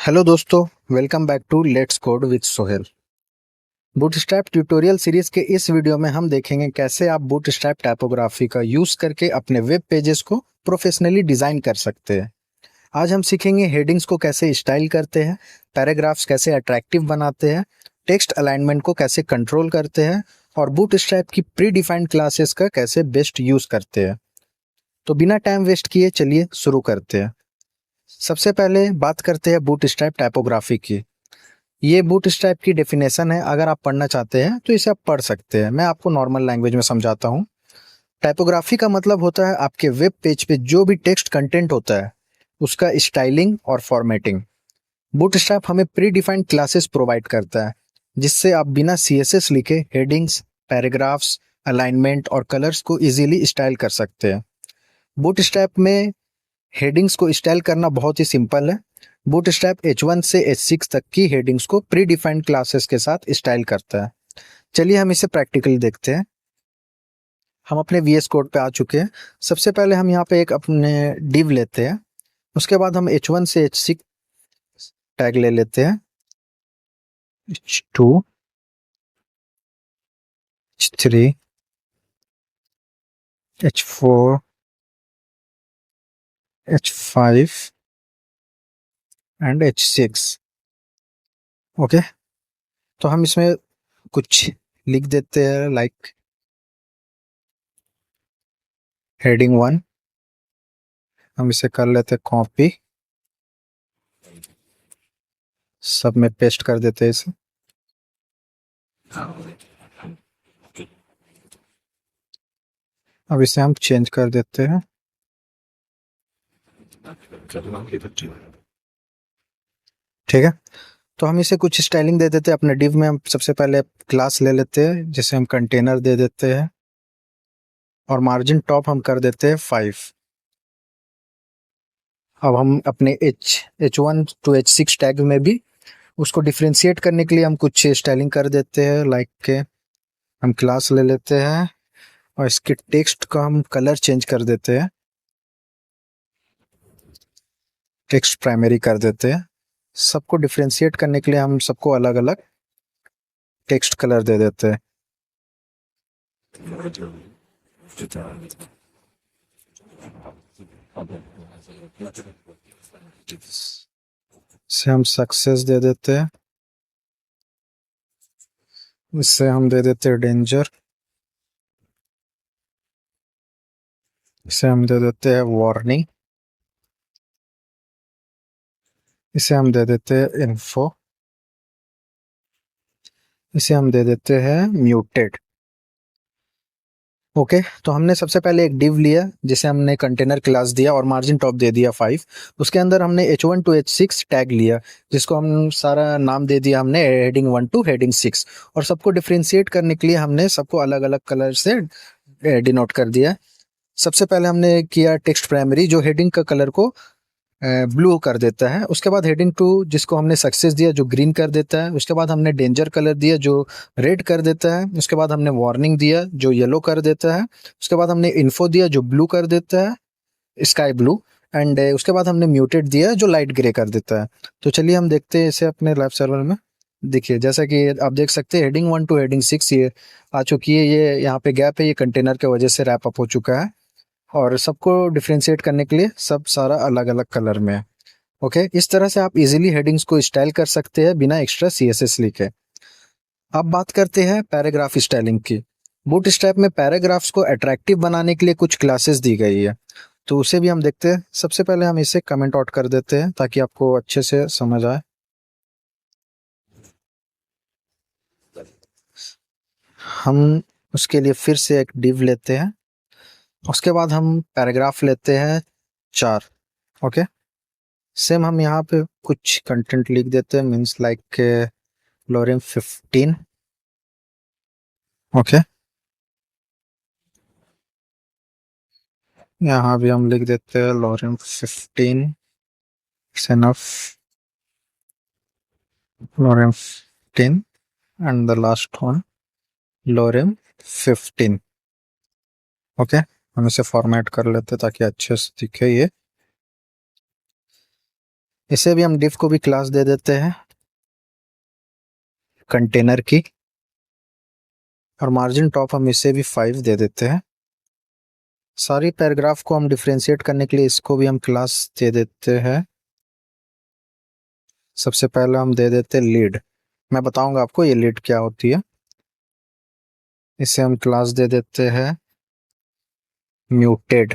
Hello दोस्तों, welcome back to let's code with Sohail. Bootstrap tutorial series के इस video में हम देखेंगे कैसे आप बूटस्ट्रैप टाइपोग्राफी का यूज करके अपने वेब पेजेस को प्रोफेशनली डिजाइन कर सकते हैं। आज हम सीखेंगे हेडिंग्स को कैसे स्टाइल करते हैं, पैराग्राफ्स कैसे अट्रैक्टिव बनाते हैं, टेक्स्ट अलाइनमेंट को कैसे कंट्रोल करते हैं और बूटस्ट्रैप की प्री डिफाइंड क्लासेस का कैसे बेस्ट यूज करते हैं। तो बिना टाइम वेस्ट किए चलिए शुरू करते हैं। सबसे पहले बात करते हैं बूटस्ट्रैप टाइपोग्राफी की। ये बूटस्ट्रैप की डेफिनेशन है, अगर आप पढ़ना चाहते हैं तो इसे आप पढ़ सकते हैं। मैं आपको नॉर्मल लैंग्वेज में समझाता हूँ। टाइपोग्राफी का मतलब होता है आपके वेब पेज पे जो भी टेक्स्ट कंटेंट होता है उसका स्टाइलिंग और फॉर्मेटिंग। बूटस्ट्रैप हमें प्री डिफाइंड क्लासेस प्रोवाइड करता है जिससे आप बिना सीएसएस लिखे हेडिंग्स, पैराग्राफ्स, अलाइनमेंट और कलर्स को इजीली स्टाइल कर सकते हैं। बूटस्ट्रैप में हेडिंग्स को स्टाइल करना बहुत ही सिंपल है। बूटस्ट्रैप H1 से H6 तक की हेडिंग्स को प्री डिफाइंड क्लासेस के साथ स्टाइल करता है। चलिए हम इसे प्रैक्टिकली देखते हैं। हम अपने VS कोड पे आ चुके हैं। सबसे पहले हम यहाँ पे एक अपने div लेते हैं। उसके बाद हम H1 से H6 टैग ले लेते हैं। H2, H3, H4, H5 and H6। Okay, तो हम इसमें कुछ लिख देते हैं लाइक हेडिंग 1। हम इसे कर लेते हैं कॉपी, सब में पेस्ट कर देते हैं इसे। अब इसे हम चेंज कर देते हैं। ठीक है, तो हम इसे कुछ स्टाइलिंग दे देते हैं। अपने डिव में हम सबसे पहले क्लास ले लेते हैं जिसे हम कंटेनर दे देते हैं और मार्जिन टॉप हम कर देते हैं 5। अब हम अपने H1 टू H6 टैग में भी उसको डिफ्रेंशिएट करने के लिए हम कुछ स्टाइलिंग कर देते हैं। लाइक के हम क्लास ले लेते हैं और इसके टेक्स्ट का हम कलर चेंज कर देते हैं। टेक्स्ट प्राइमरी कर देते हैं। सबको डिफ्रेंशिएट करने के लिए हम सबको अलग अलग टेक्स्ट कलर दे देते हैं। इसे हम सक्सेस दे देते हैं। इससे हम दे देते हैं डेंजर। इसे हम दे देते हैं वार्निंग। इसे हम दे देते हैं इन्फो। इसे हम दे देते हैं म्यूटेड। ओके, तो हमने सबसे पहले एक डिव लिया जिसे हमने कंटेनर क्लास दिया और मार्जिन टॉप दे दिया 5। उसके अंदर हमने H1 टू H6 टैग लिया जिसको हम सारा नाम दे दिया हमने हेडिंग 1 टू हेडिंग 6। और सबको डिफ्रेंशिएट करने के लिए हमने सबको अलग अलग कलर से डिनोट कर दिया। सबसे पहले हमने किया टेक्स्ट प्राइमरी जो हेडिंग का कलर को ब्लू कर देता है। उसके बाद हेडिंग 2 जिसको हमने सक्सेस दिया जो ग्रीन कर देता है। उसके बाद हमने डेंजर कलर दिया जो रेड कर देता है। उसके बाद हमने वार्निंग दिया जो येलो कर देता है। उसके बाद हमने इन्फो दिया जो ब्लू कर देता है, स्काई ब्लू। एंड उसके बाद हमने म्यूटेड दिया जो लाइट ग्रे कर देता है। तो चलिए हम देखते हैं इसे अपने लाइव सर्वर में। देखिए जैसा कि आप देख सकते हैं हेडिंग 1 टू हेडिंग 6 ये आ चुकी है। ये यहाँ पे गैप है, ये कंटेनर के वजह से रैप अप हो चुका है। और सबको डिफ्रेंशिएट करने के लिए सब सारा अलग अलग कलर में है। ओके, इस तरह से आप इजीली हेडिंग्स को स्टाइल कर सकते हैं बिना एक्स्ट्रा सीएसएस लिखे। अब बात करते हैं पैराग्राफ स्टाइलिंग की। बूटस्ट्रैप में पैराग्राफ्स को अट्रैक्टिव बनाने के लिए कुछ क्लासेस दी गई है, तो उसे भी हम देखते हैं। सबसे पहले हम इसे कमेंट आउट कर देते हैं ताकि आपको अच्छे से समझ आए। हम उसके लिए फिर से एक डिव लेते हैं। उसके बाद हम पैराग्राफ लेते हैं 4। ओके, सेम हम यहाँ पे कुछ कंटेंट लिख देते हैं, मीन्स लाइक लोरेम 15। ओके, यहाँ भी हम लिख देते हैं लोरेम 15 enough. Lorem 15 and the last one lorem 15। Okay, हम इसे फॉर्मेट कर लेते हैं ताकि अच्छे से दिखे ये। इसे भी हम div को भी क्लास दे देते हैं कंटेनर की, और मार्जिन टॉप हम इसे भी 5 दे देते हैं। सारी पैराग्राफ को हम डिफरेंशिएट करने के लिए इसको भी हम क्लास दे देते हैं। सबसे पहले हम दे देते हैं लीड। मैं बताऊंगा आपको ये लीड क्या होती है। इसे हम क्लास दे देते हैं muted,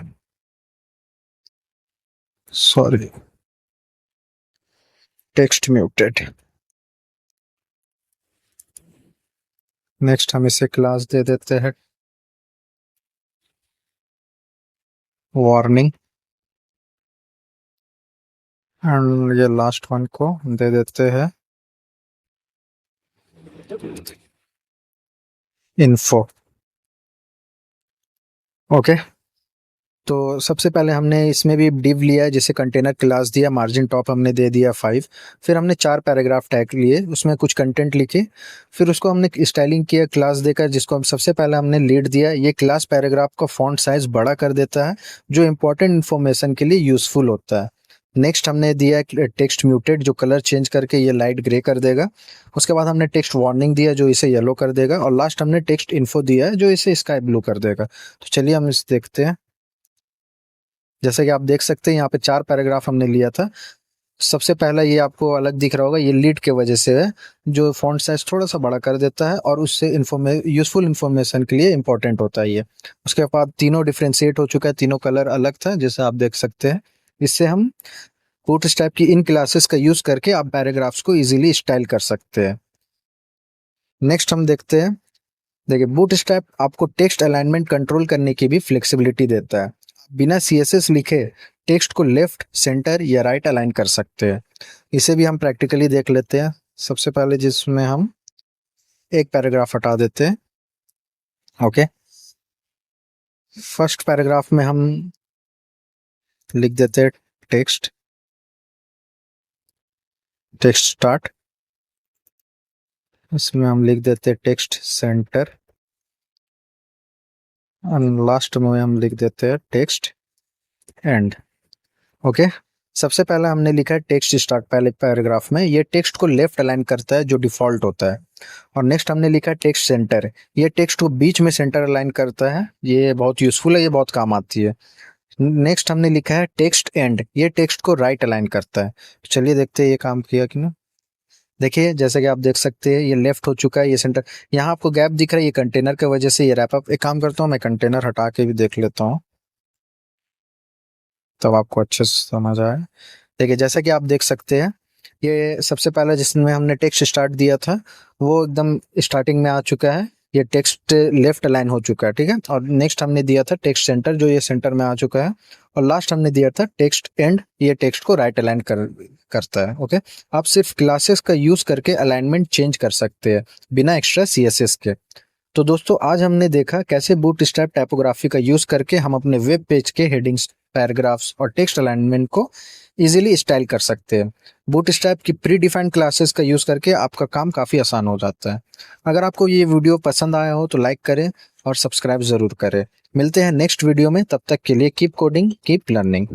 sorry text muted. Next हम इसे क्लास दे देते हैं वार्निंग, एंड ये लास्ट वन को दे देते हैं इन्फो। ओके, तो सबसे पहले हमने इसमें भी डिव लिया है, जिसे कंटेनर क्लास दिया, मार्जिन टॉप हमने दे दिया 5। फिर हमने 4 पैराग्राफ टैग लिए, उसमें कुछ कंटेंट लिखे, फिर उसको हमने स्टाइलिंग किया क्लास देकर, जिसको हम सबसे पहले हमने लीड दिया। ये क्लास पैराग्राफ का फॉन्ट साइज बड़ा कर देता है, जो इंपॉर्टेंट इन्फॉर्मेशन के लिए यूजफुल होता है। नेक्स्ट हमने दिया टेक्स्ट म्यूटेड, जो कलर चेंज करके ये लाइट ग्रे कर देगा। उसके बाद हमने टेक्स्ट वार्निंग दिया, जो इसे येलो कर देगा, और लास्ट हमने टेक्स्ट इन्फो दिया है, जो इसे स्काई ब्लू कर देगा। तो चलिए हम इसे देखते हैं। जैसे कि आप देख सकते हैं यहाँ पे 4 पैराग्राफ हमने लिया था। सबसे पहला ये आपको अलग दिख रहा होगा, ये लीड के वजह से है, जो फॉन्ट साइज थोड़ा सा बड़ा कर देता है, और उससे यूजफुल इन्फॉर्मेशन के लिए इंपॉर्टेंट होता है ये। उसके बाद तीनों डिफ्रेंशिएट हो चुका है, तीनों कलर अलग था, जैसे आप देख सकते हैं। इससे हम बूटस्ट्रैप की इन क्लासेस का यूज करके आप पैराग्राफ्स को इजीली स्टाइल कर सकते हैं। नेक्स्ट हम देखते हैं। देखिए, बूटस्ट्रैप आपको टेक्स्ट अलाइनमेंट कंट्रोल करने की भी फ्लेक्सिबिलिटी देता है। बिना सीएसएस लिखे टेक्स्ट को लेफ्ट, सेंटर या राइट अलाइन कर सकते हैं। इसे भी हम प्रैक्टिकली देख लेते हैं। सबसे पहले जिसमें हम एक पैराग्राफ हटा देते हैं। ओके, फर्स्ट पैराग्राफ में हम लिख देते हैं टेक्स्ट स्टार्ट। इसमें हम लिख देते हैं टेक्स्ट सेंटर, और लास्ट में हम लिख देते हैं टेक्स्ट एंड। ओके, सबसे पहले हमने लिखा है टेक्स्ट स्टार्ट पहले पैराग्राफ में, ये टेक्स्ट को लेफ्ट अलाइन करता है, जो डिफॉल्ट होता है। और नेक्स्ट हमने लिखा है टेक्स्ट सेंटर, ये टेक्स्ट को बीच में सेंटर अलाइन करता है, ये बहुत यूजफुल है, ये बहुत काम आती है। नेक्स्ट हमने लिखा है टेक्स्ट एंड, ये टेक्स्ट को राइट अलाइन करता है। चलिए देखते हैं ये काम किया कि ना। देखिए, जैसे कि आप देख सकते हैं, ये लेफ्ट हो चुका है, ये सेंटर। यहाँ आपको गैप दिख रहा है, ये कंटेनर की वजह से ये रैप अप। एक काम करता हूँ, मैं कंटेनर हटा के भी देख लेता हूँ, तब आपको अच्छे से समझ आए। देखिए, जैसा कि आप देख सकते हैं, ये सबसे पहले जिसमें हमने टेक्स्ट स्टार्ट दिया था, वो एकदम स्टार्टिंग में आ चुका है, ये टेक्स्ट लेफ्ट अलाइन हो चुका है, ठीक है। और नेक्स्ट हमने दिया था टेक्स्ट सेंटर, जो ये सेंटर में आ चुका है। और लास्ट हमने दिया था टेक्स्ट एंड, ये टेक्स्ट को राइट अलाइन करता है। ओके, आप सिर्फ क्लासेस का यूज करके अलाइनमेंट चेंज कर सकते हैं, बिना एक्स्ट्रा सीएसएस के। तो दोस्तों, आज हमने देखा कैसे बूटस्ट्रैप टाइपोग्राफी का यूज करके हम अपने वेब पेज के हेडिंग्स, पैराग्राफ्स और टेक्स्ट अलाइनमेंट को इजीली स्टाइल कर सकते हैं। बूटस्ट्रैप की प्री डिफाइंड क्लासेस का यूज करके आपका काम काफी आसान हो जाता है। अगर आपको ये वीडियो पसंद आया हो तो लाइक करें और सब्सक्राइब जरूर करें। मिलते हैं नेक्स्ट वीडियो में, तब तक के लिए कीप कोडिंग, कीप लर्निंग।